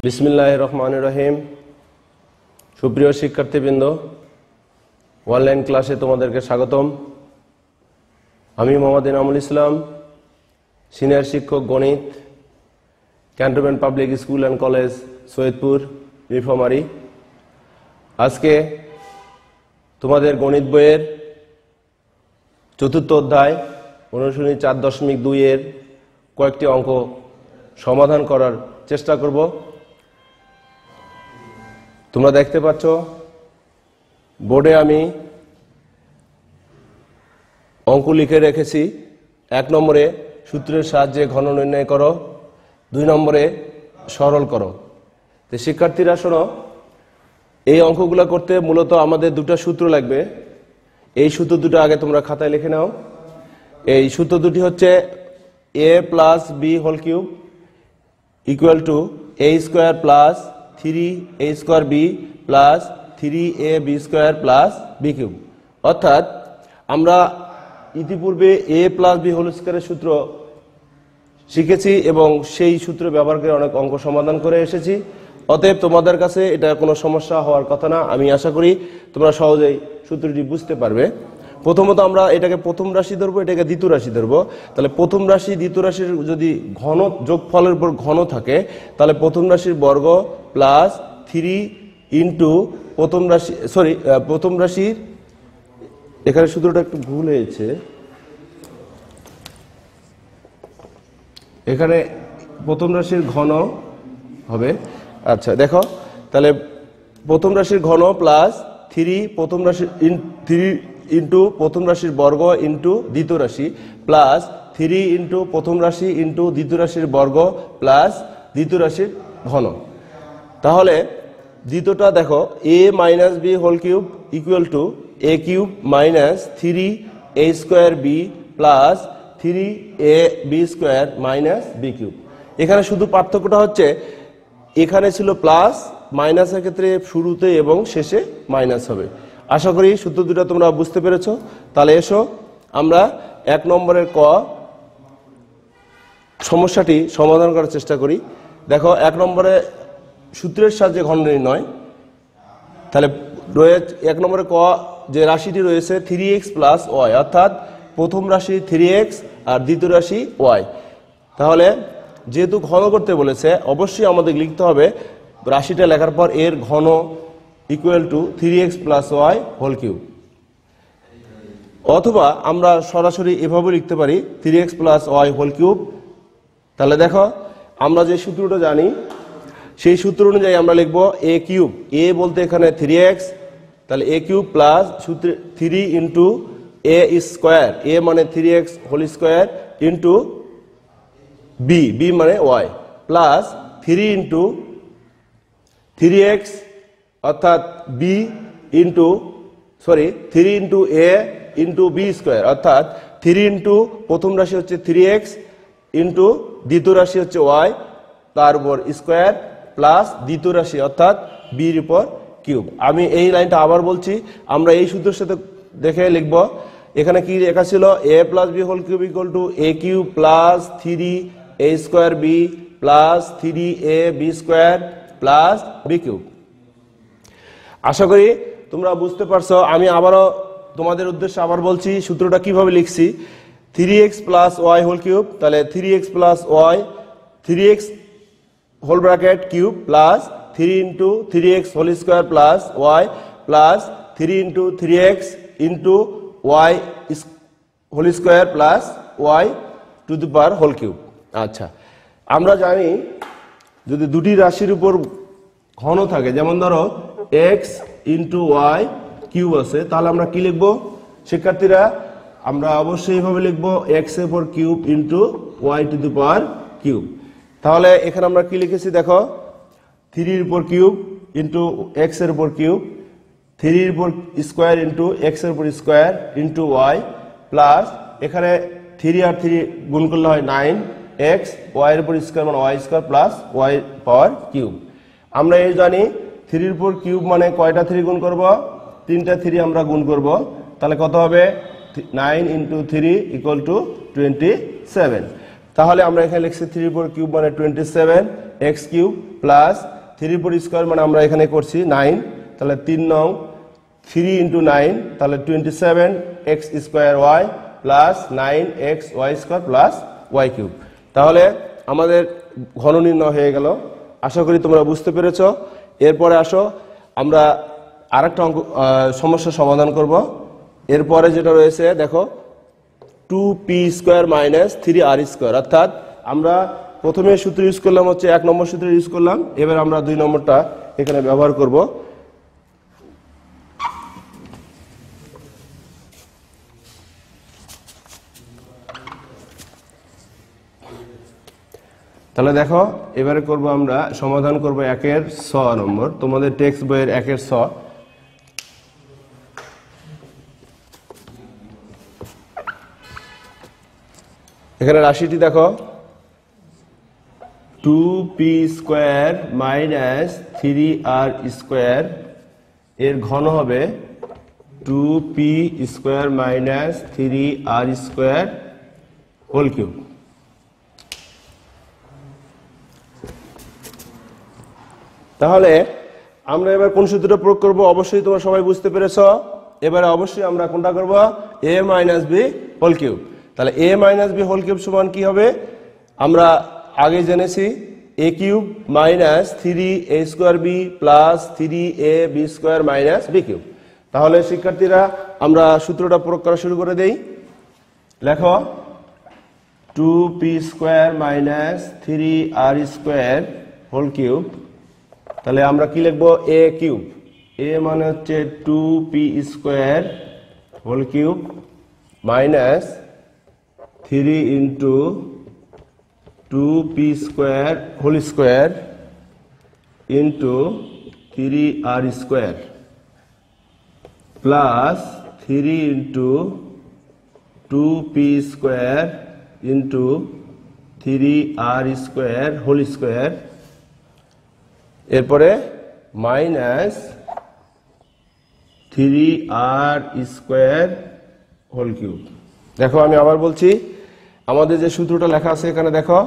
বিসমিল্লাহির রহমানির রহিম। সুপ্রিয় শিক্ষার্থীবৃন্দ, অনলাইন ক্লাসে তোমাদেরকে স্বাগতম। আমি মোহাম্মদ ইনামুল ইসলাম, সিনিয়র শিক্ষক গণিত, cantonment public school and college, Saidpur, Nilphamari. আজকে তোমাদের গণিত বইয়ের চতুর্থ অধ্যায় অনুশীলনী 4.2 এর কয়েকটি অঙ্ক সমাধান করার চেষ্টা করব। তোমরা দেখতে পাচ্ছ বোর্ডে আমি অঙ্ক লিখে রেখেছি। 1 নম্বরে সূত্রের সাহায্যে ঘন নির্ণয় করো, 2 নম্বরে সরল করো। তো শিক্ষার্থীরা শোনো, এই অঙ্কগুলো করতে মূলত আমাদের দুটো সূত্র লাগবে। এই সূত্র দুটো আগে তোমরা খাতায় লিখে নাও। এই সূত্র দুটি হচ্ছে a plus B whole cube equal to a square plus 3a square B plus 3ab square plus B cube. অর্থাৎ আমরা ইতিপূর্বে a প্লাস বি হোল স্কোয়ারের সূত্র শিখেছি এবং সেই সূত্র ব্যবহার করে অনেক অঙ্ক সমাধান করে এসেছি। অতএব তোমাদের কাছে এটা কোনো সমস্যা হওয়ার কথা না। আমি আশা করি তোমরা সহজেই সূত্রটি বুঝতে পারবে। প্রথমত আমরা এটাকে প্রথম রাশি ধরবো, এটাকে দ্বিতীয় রাশি ধরবো। তাহলে প্রথম রাশি দ্বিতীয় রাশির যদি ঘন যোগফলের উপর ঘন থাকে, তাহলে প্রথম রাশির বর্গ প্লাস 3 ইন্টু প্রথম রাশির এখানে সূত্রটা একটু ভুল হয়েছে, এখানে প্রথম রাশির ঘন হবে। আচ্ছা দেখো, তাহলে প্রথম রাশির ঘন প্লাস 3 ইন্টু প্রথম রাশির বর্গ ইন্টু দ্বিতীয় রাশি প্লাস 3 ইন্টু প্রথম রাশি ইন্টু দ্বিতীয় রাশির বর্গ প্লাস দ্বিতীয় রাশির ঘন। তাহলে দ্বিতীয়টা দেখো, a minus B whole cube equal to a cube minus 3a square B plus 3ab square minus B cube. এখানে শুধু পার্থক্যটা হচ্ছে এখানে ছিল প্লাস, মাইনাসের ক্ষেত্রে শুরুতে এবং শেষে মাইনাস হবে। আশা করি সূত্র দুটো তোমরা বুঝতে পেরেছো। তাহলে এসো আমরা 1 নম্বরের ক সমস্যাটি সমাধান করার চেষ্টা করি। দেখো 1 নম্বরে সূত্রের সাহায্যে ঘন নির্ণয়। তাহলে 1 নম্বরে ক যে রাশিটি রয়েছে 3x প্লাস ওয়াই, অর্থাৎ প্রথম রাশি 3x আর দ্বিতীয় রাশি y। তাহলে যেহেতু ঘন করতে বলেছে, অবশ্যই আমাদের লিখতে হবে রাশিটা লেখার পর এর ঘন equal to 3x plus Y whole cube. অথবা আমরা সরাসরি এভাবে লিখতে পারি 3x plus Y whole cube. তাহলে দেখো আমরা যে সূত্রটা জানি সেই সূত্র অনুযায়ী আমরা লিখবো a কিউব, a বলতে এখানে 3x, তাহলে a cube plus 3 into a square, a মানে 3x whole square into b, b মানে y প্লাস 3 ইন্টু 3x অর্থাৎ b into 3 into a into b square, অর্থাৎ 3 ইন্টু প্রথম রাশি হচ্ছে 3x ইন্টু দ্বিতীয় রাশি হচ্ছে y, তার উপর স্কোয়ার প্লাস দ্বিতীয় রাশি অর্থাৎ b এর উপর কিউব। আমি এই লাইনটা আবার বলছি, আমরা এই সূত্রের সাথে দেখে লিখব। এখানে কি লেখা ছিল a plus B whole cube equal to a cube plus 3a square B plus 3ab square plus B cube. আশা করি তোমরা বুঝতে পারছো। আমি আবারও তোমাদের উদ্দেশ্যে আবার বলছি সূত্রটা কিভাবে লিখছি। 3x plus Y whole cube, তাহলে 3x plus Y, 3x whole bracket cube plus 3 into 3x whole square plus Y plus 3 into 3x into Y whole square plus Y to the power whole cube. আচ্ছা, আমরা জানি যদি দুটি রাশির উপর ঘন থাকে, যেমন ধরো x ইন্টু ওয়াই কিউব আছে, তাহলে আমরা কি লিখবো শিক্ষার্থীরা? আমরা অবশ্যই এইভাবে লিখবো x এর উপর cube into Y to the power cube. তাহলে এখানে আমরা কি লিখেছি দেখো, 3 এর উপর কিউব ইন্টু x এর উপর কিউব, 3 এর উপর স্কোয়ার ইন্টু x এর উপর স্কোয়ার ইন্টু ওয়াই প্লাস এখানে 3 আর 3 গুণ করলে হয় 9x, y এর উপর স্কোয়ার মানে Y square plus Y power cube. আমরা এই জানি 3 এর উপর কিউব মানে কয়টা 3 গুণ করব? 3টা 3 আমরা গুণ করব। তাহলে কত হবে? 9 ইন্টু 3 ইকুয়াল টু 27। তাহলে আমরা এখানে লিখছি 3 এর উপর কিউব মানে 27 x কিউব প্লাস 3 উপর স্কোয়ার মানে আমরা এখানে করছি 9, তাহলে 3 9 3 ইন্টু 9 তাহলে 27 X square Y plus 9 X Y square plus Y cube. তাহলে আমাদের ঘন নির্ণয় হয়ে গেল। আশা করি তোমরা বুঝতে পেরেছ। এরপরে আসো আমরা আরেকটা সমস্যার সমাধান করব। এরপরে যেটা রয়েছে দেখো 2p square minus 3r square, অর্থাৎ আমরা প্রথমে সূত্র ইউজ করলাম হচ্ছে 1 নম্বর সূত্র ইউজ করলাম, এবার আমরা 2 নম্বরটা এখানে ব্যবহার করব। তাহলে দেখো এবারে করব আমরা সমাধান করব 1-এর 6 নম্বর, তোমাদের টেক্সট বইয়ের 1-এর 6। এখানে রাশিটি দেখো 2p square minus 3r square এর ঘন হবে 2p square minus 3r square whole cube. তাহলে আমরা এবার কোন সূত্রটা প্রয়োগ করব অবশ্যই তোমরা সবাই বুঝতে পেরেছ। এবারে অবশ্যই আমরা কোনটা করব, a minus b whole cube. তাহলে a minus b whole cube সমান কি হবে, আমরা আগে জেনেছি a cube minus 3a square b plus 3ab square minus b cube. তাহলে শিক্ষার্থীরা আমরা সূত্রটা প্রয়োগ করা শুরু করে দেই। লেখো 2p square minus 3r square whole cube. তাহলে আমরা কি লিখবো, a কিউব, a মানে হচ্ছে 2p square whole cube minus 3 into 2p square whole square into 3r square plus 3 into 2p square into 3r square whole square, এরপরে minus 3r square whole cube. দেখো আমি আবার বলছি, আমাদের যে সূত্রটা লেখা আছে এখানে দেখো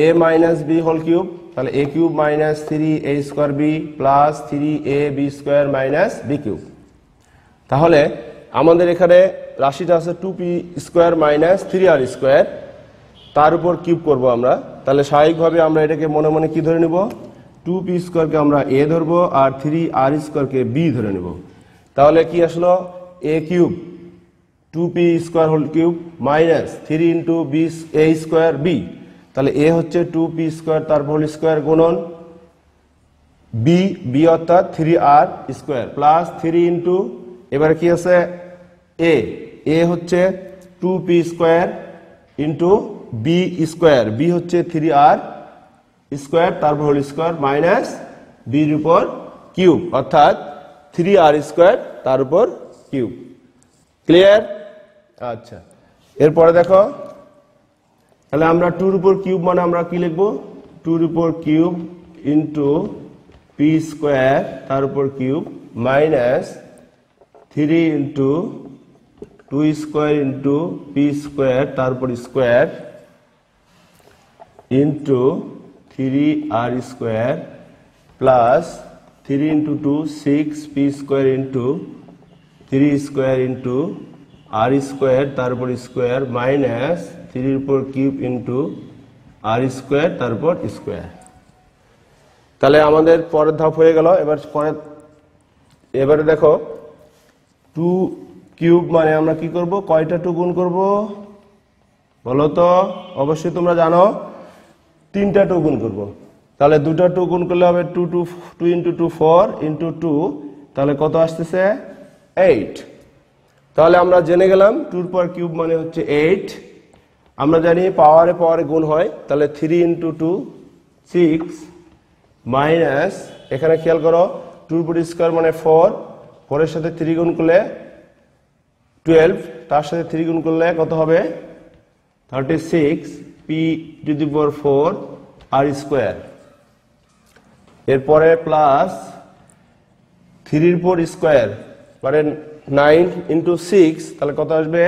a minus b whole cube, তাহলে a cube minus 3a square b plus 3ab square minus b cube. তাহলে আমাদের এখানে রাশিটা আছে 2p square minus 3r square, তার উপর কিউব করব আমরা। তাহলে স্বাভাবিকভাবে আমরা এটাকে মনে মনে কি ধরে নিব, 2p স্কোয়ারকে আমরা a ধরবো আর 3r স্কোয়ারকে b ধরে নেব। তাহলে কি আসলো, a cube 2p square whole cube minus 3 into b a square b, তাহলে a হচ্ছে 2p স্কোয়ার তার হোল স্কোয়ার গুণন b অর্থাৎ 3r স্কোয়ার প্লাস 3 ইন্টু এবারে কি আছে a হচ্ছে 2p square into b square, b হচ্ছে 3r স্কোয়ার তারপর হোল স্কোয়ার মাইনাস বির উপর কিউব অর্থাৎ 3r স্কোয়ার তার উপর কিউব। ক্লিয়ার? আচ্ছা, এরপরে দেখো তাহলে আমরা 2 এর উপর কিউব মানে আমরা কি লিখবো, 2 এর উপর কিউব ইন্টু p স্কোয়ার তার উপর cube minus 3 into 2 square into p square তার উপর square into 3r square plus 3 into 2 6 p square into 3 square into r square তার উপর স্কোয়ার মাইনাস 3 এর উপর কিউব ইন্টু r স্কোয়ার তার উপর স্কোয়ার। তাহলে আমাদের পরের ধাপ হয়ে গেল। এবারে দেখো 2 কিউব মানে আমরা কি করব, কয়টা 2 গুণ করব বলো তো, অবশ্যই তোমরা জানো 3টা 2 গুণ করব। তাহলে 2টা 2 গুণ করলে হবে 2 ইন্টু 2 4 ইন্টু 2, তাহলে কত আসতেছে 8। তাহলে আমরা জেনে গেলাম 2 এর পাওয়ার কিউব মানে হচ্ছে 8। আমরা জানি পাওয়ারে পাওয়ারে গুণ হয়, তাহলে 3 ইন্টু 2 6 মাইনাস এখানে খেয়াল করো 2 এর উপর স্কোয়ার মানে 4, 4 এর সাথে 3 গুণ করলে 12, তার সাথে 3 গুণ করলে কত হবে 36 p to the power 4 r square. এরপরে প্লাস 3 এর উপর স্কোয়ার মানে 9 ইন্টু 6, তাহলে কত আসবে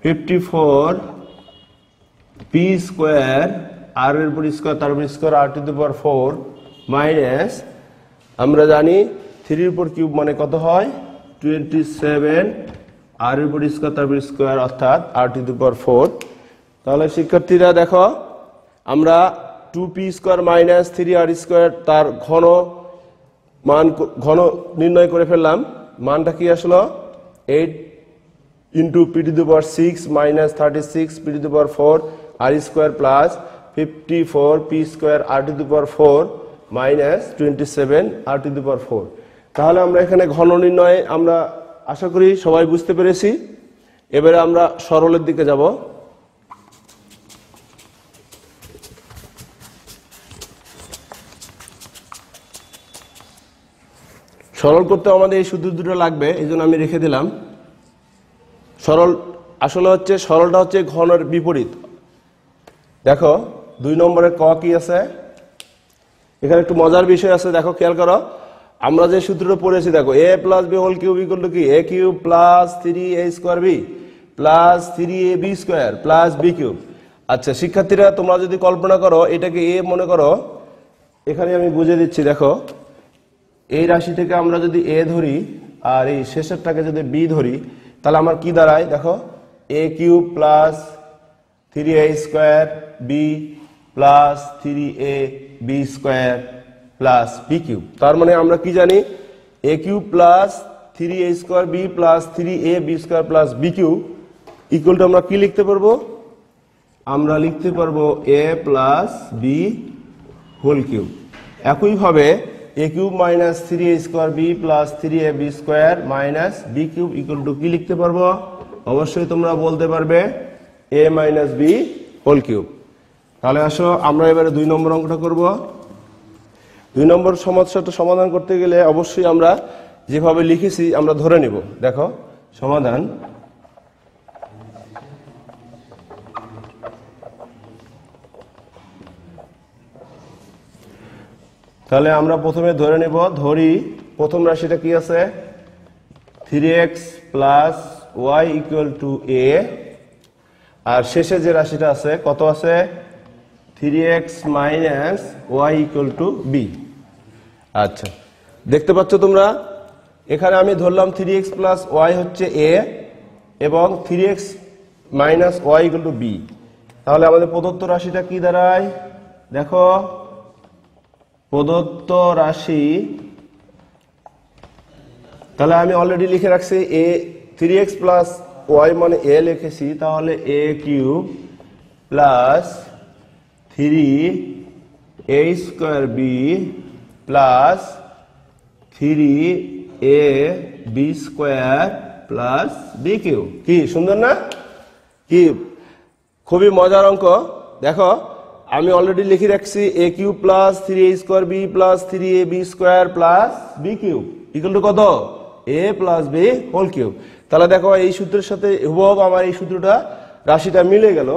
54 p স্কোয়ার আর এর উপর স্কোয়ার তার উপর স্কোয়ার আর টু দি পাওয়ার 4 মাইনাস আমরা জানি 3 এর উপর কিউব মানে কত হয় 27 আর এর উপর স্কোয়ার তার উপর স্কোয়ার অর্থাৎ আর টু দি পাওয়ার 4। তাহলে শিক্ষার্থীরা দেখো আমরা 2p square minus 3r square তার ঘন নির্ণয় করে ফেললাম। মানটা কি আসলো 8 into p to the power 6 minus 36 p to the power 4 r square plus 54 p square r to the power 4 minus 27 r to the power 4। তাহলে আমরা এখানে ঘন নির্ণয়ে আমরা আশা করি সবাই বুঝতে পেরেছি। এবারে আমরা সরলের দিকে যাব। সরল করতে আমাদের এই সূত্র দুটো লাগবে, এই জন্য আমি রেখে দিলাম। সরল আসলে হচ্ছে সরলটা হচ্ছে ঘনের বিপরীত। দেখো 2 নম্বরে ক কি আছে, এখানে একটু মজার বিষয় আছে, দেখো খেয়াল করো। আমরা যে সূত্রটা পড়েছি দেখো a plus B whole cube equal to কি a cube plus 3a square B plus 3ab square plus B cube. আচ্ছা শিক্ষার্থীরা তোমরা যদি কল্পনা করো এটাকে a মনে করো, এখানে আমি বুঝিয়ে দিচ্ছি। দেখো এই রাশিটাকে আমরা যদি a ধরি আর এই শেষেরটাকে যদি b ধরি তাহলে আমার কি দাঁড়ায় দেখো a cube plus 3a square B plus 3ab square plus B cube. তার মানে আমরা কি জানি a cube plus 3a square B plus 3ab square plus B cube equal to আমরা কি লিখতে পারবো, আমরা লিখতে পারবো a plus B whole cube. একইভাবে a cube minus 3a square B plus 3ab square minus B cube equal to কি লিখতে পারবো, অবশ্যই তোমরা বলতে পারবে a minus B whole cube. তাহলে আসো আমরা এবারে 2 নম্বর অঙ্কটা করব। 2 নম্বর সমস্যাটা সমাধান করতে গেলে অবশ্যই আমরা যেভাবে লিখেছি আমরা ধরে নিব। দেখো সমাধান, তাহলে আমরা প্রথমে ধরে নেব, ধরি প্রথম রাশিটা কি আছে 3x plus y equal to a, আর শেষে যে রাশিটা আছে কত আছে 3x minus y equal to b। আচ্ছা দেখতে পাচ্ছ তোমরা এখানে আমি ধরলাম 3x প্লাস y হচ্ছে a এবং 3x minus y equal to b। তাহলে আমাদের প্রদত্ত রাশিটা কি দাঁড়ায়, দেখো প্রদত্ত রাশি, তাহলে আমি অলরেডি লিখে রাখছি a 3x প্লাস y মানে a লিখেছি, তাহলে a cube plus 3a square B plus 3ab square plus B cube. কি সুন্দর না, কি খুবই মজার অঙ্ক। দেখো আমি অলরেডি লিখে রাখছি a cube plus 3a square B plus 3ab square plus B cube equal to কত a plus B whole cube. তাহলে দেখো এই সূত্রের সাথে হুবহু আমার এই সূত্রটা রাশিটা মিলে গেল।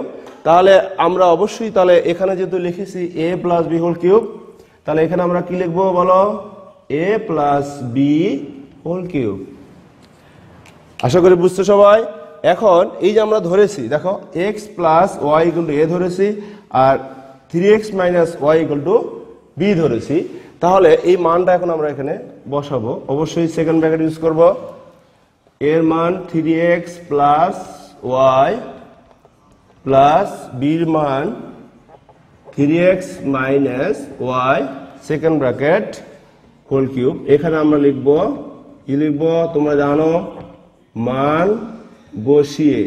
তাহলে আমরা অবশ্যই তাহলে এখানে যেহেতু লিখেছি a plus B whole cube, তাহলে এখানে আমরা কি লিখবো বলো a plus B whole cube. আশা করি বুঝতে সবাই। এখন এই যে আমরা ধরেছি দেখো x plus Y equal to a ধরেছি আর 3x minus Y equal to b ধরেছি। তাহলে এই মানটা এখন আমরা এখানে বসাবো, অবশ্যই সেকেন্ড ব্র্যাকেট ইউজ করব। এর মান 3x প্লাস ওয়াই প্লাস বির মান 3x minus Y second bracket whole cube. এখানে আমরা লিখব কি লিখব তোমরা জানো, মান বসিয়ে।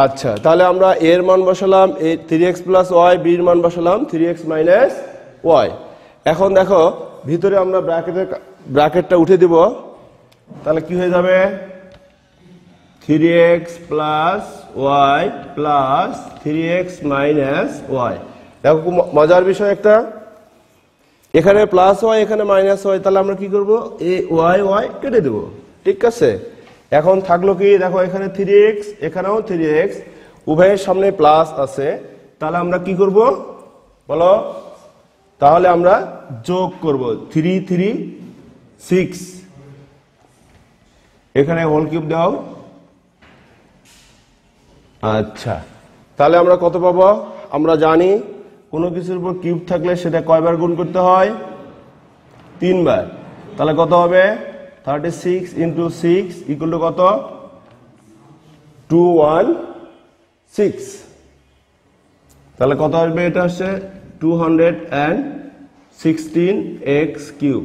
আচ্ছা তাহলে আমরা এর মান বসালাম 3x প্লাস ওয়াই, বির মান বসালাম 3x মাইনাস ওয়াই। এখন দেখো ভিতরে আমরা ব্র্যাকেটটা উঠে দিব, তাহলে কি হয়ে যাবে 3x plus Y plus 3x minus Y. দেখো খুব মজার বিষয় একটা, এখানে প্লাস ওয়াই এখানে মাইনাস ওয়াই, তাহলে আমরা কি করব এই ওয়াই ওয়াই কেটে দেব, ঠিক আছে। এখন থাকলো কি দেখো এখানে 3x এখানেও 3x, উভয়ের সামনে প্লাস আছে, তাহলে আমরা কি করব বলো, তাহলে আমরা যোগ করব 3 3 6, এখানে হোল কিউব দাও। আচ্ছা তাহলে আমরা কত পাবো? আমরা জানি কোনো কিছুর উপর কিউব থাকলে সেটা কয়বার গুণ করতে হয়? 3 বার। তাহলে কত হবে? 36 × 6 = কত? 216। তাহলে কত আসবে? এটা হচ্ছে 216x³।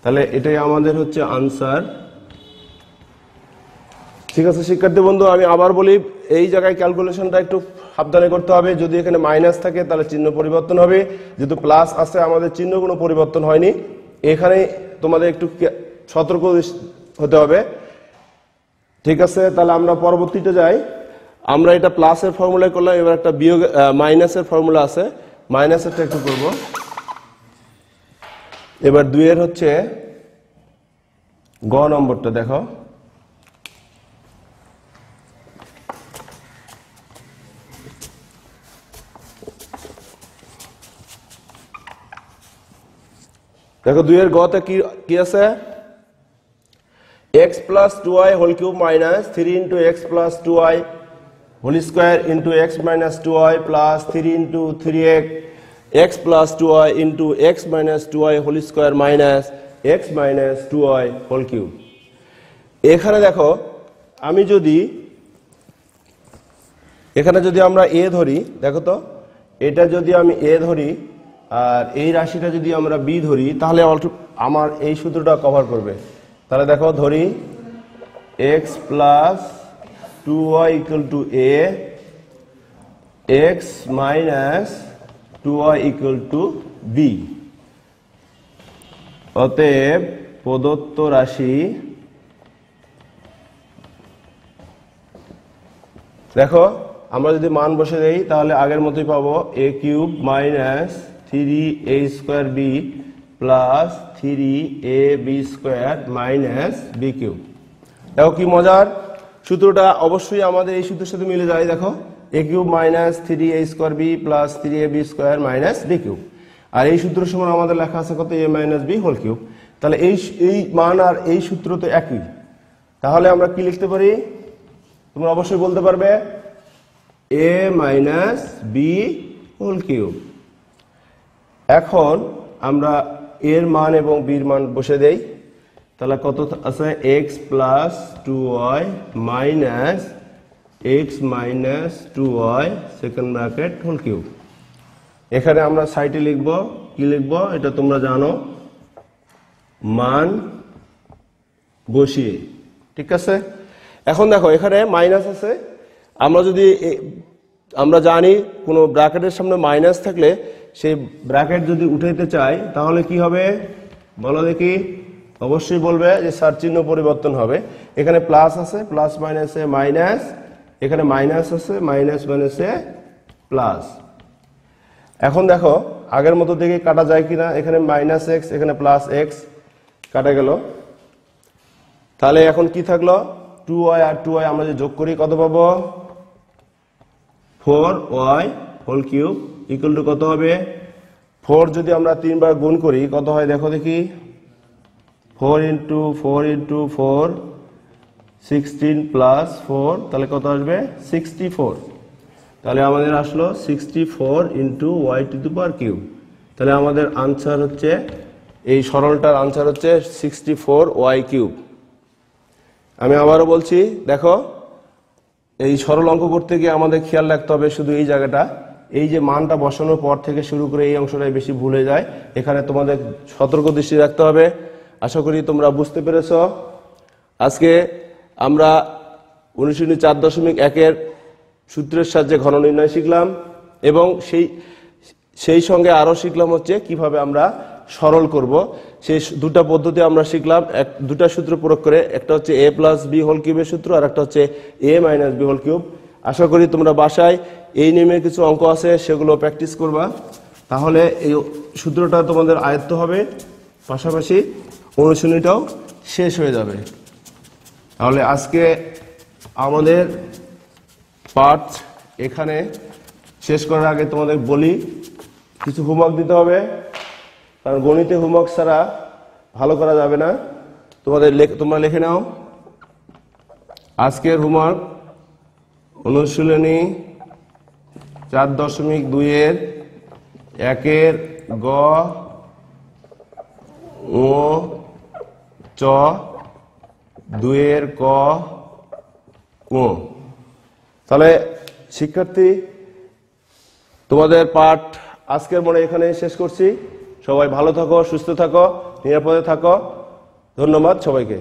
তাহলে এটাই আমাদের হচ্ছে আনসার। ঠিক আছে শিক্ষার্থী বন্ধু, আমি আবার বলি, এই জায়গায় ক্যালকুলেশনটা একটু সাবধানে করতে হবে। যদি এখানে মাইনাস থাকে তাহলে চিহ্ন পরিবর্তন হবে, যেহেতু প্লাস আছে আমাদের চিহ্ন কোনো পরিবর্তন হয়নি। এখানে তোমাদের একটু সতর্ক হতে হবে। ঠিক আছে, তাহলে আমরা পরবর্তীতে যাই। আমরা এটা প্লাসের ফর্মুলা করলাম, এবার একটা বিয়োগ মাইনাসের ফর্মুলা আছে, মাইনাসেরটা একটু করব। এবার 2 এর হচ্ছে গ নম্বরটা দেখো। দেখো 2 এর গতে কি আছে? x + 2y whole cube minus 3 × x + 2y whole square × x - 2y plus 3 × 3x x + 2y × x - 2y whole square minus x - 2y whole cube. এখানে দেখো, আমি যদি এখানে যদি আমরা a ধরি, দেখো তো এটা যদি আমি a ধরি আর এই রাশিটা যদি আমরা b ধরি, তাহলে আমার এই সূত্রটা কভার করবে। তাহলে দেখো ধরি x + 2y = a, x - 2y = b। অতএব প্রদত্ত রাশি, দেখো আমরা যদি মান বসে দেই তাহলে আগের মতোই পাবো a³ - 3a² b plus 3ab² - b³। দেখো কি মজার সূত্রটা, অবশ্যই আমাদের এই সূত্রের সাথে মিলে যায়। দেখো a³ - 3a² b plus 3ab² - b³। আর এই সূত্রের সমান আমাদের লেখা আছে কত? a - b whole cube. তাহলে এই মান আর এই সূত্র তো একই। তাহলে আমরা কি লিখতে পারি? তোমরা অবশ্যই বলতে পারবে a - b হোল কিউব। এখন আমরা এর মান এবং বির মান বসে দেই। তাহলে কত আছে? x + 2y minus x - 2y second bracket whole cube. এখানে আমরা সাইডে লিখব, কি লিখব এটা তোমরা জানো, মান বসিয়ে। ঠিক আছে, এখন দেখো এখানে মাইনাস আছে। আমরা জানি কোনো ব্র্যাকেটের সামনে মাইনাস থাকলে সেই ব্র্যাকেট যদি উঠাইতে চাই তাহলে কি হবে বলো দেখি? অবশ্যই বলবে যে স্যার চিহ্ন পরিবর্তন হবে। এখানে প্লাস আছে, প্লাস মাইনাসে মাইনাস, এখানে মাইনাস আছে, মাইনাস মাইনাসে প্লাস। এখন দেখো আগের মতো দেখে কাটা যায় কিনা। এখানে -x, এখানে +x কাটা গেল। তাহলে এখন কি থাকলো? 2y আর 2y আমরা যে যোগ করি কত পাবো? 4y whole cube equal to কত হবে? 4 যদি আমরা 3 বার গুণ করি কত হয় দেখো দেখি? 4 × 4 × 4 16 + 4, তাহলে কত আসবে? 64। তাহলে আমাদের আসলো 64 × y³। তাহলে আমাদের আনসার হচ্ছে, এই সরলটার আনসার হচ্ছে 64y³। আমি আবারও বলছি, দেখো এই সরল অঙ্ক করতে গিয়ে আমাদের খেয়াল রাখতে হবে শুধু এই জায়গাটা, এই যে মানটা বসানোর পর থেকে শুরু করে এই অংশটাই বেশি ভুলে যায়। এখানে তোমাদের সতর্ক দৃষ্টি রাখতে হবে। আশা করি তোমরা বুঝতে পেরেছ। আজকে আমরা অনুশীলনী 4.1-এর সূত্রের সাহায্যে ঘন নির্ণয় শিখলাম এবং সেই সঙ্গে আরও শিখলাম হচ্ছে কিভাবে আমরা সরল করব। সেই দুটা পদ্ধতি আমরা শিখলাম, দুটা সূত্র প্রয়োগ করে। একটা হচ্ছে a + b হোল কিউবের সূত্র, আর একটা হচ্ছে a - b হোল কিউব। আশা করি তোমরা বাসায় এই নিয়মের কিছু অঙ্ক আছে সেগুলো প্র্যাকটিস করবা, তাহলে এই সূত্রটা তোমাদের আয়ত্ত হবে, পাশাপাশি অনুশীলনীটাও শেষ হয়ে যাবে। তাহলে আজকে আমাদের পাঠ এখানে শেষ করার আগে তোমাদের বলি কিছু হোমওয়ার্ক দিতে হবে, কারণ গণিতে হোমওয়ার্ক ছাড়া ভালো করা যাবে না। তোমরা লিখে নাও আজকের হোমওয়ার্ক। অনুশীলনী 4.2-এর 1-এর গ ও চ 2-এর ক কো। তাহলে শিক্ষার্থী তোমাদের পাঠ আজকের মনে এখানে শেষ করছি। সবাই ভালো থাকো, সুস্থ থাকো, নিরাপদে থাকো। ধন্যবাদ সবাইকে।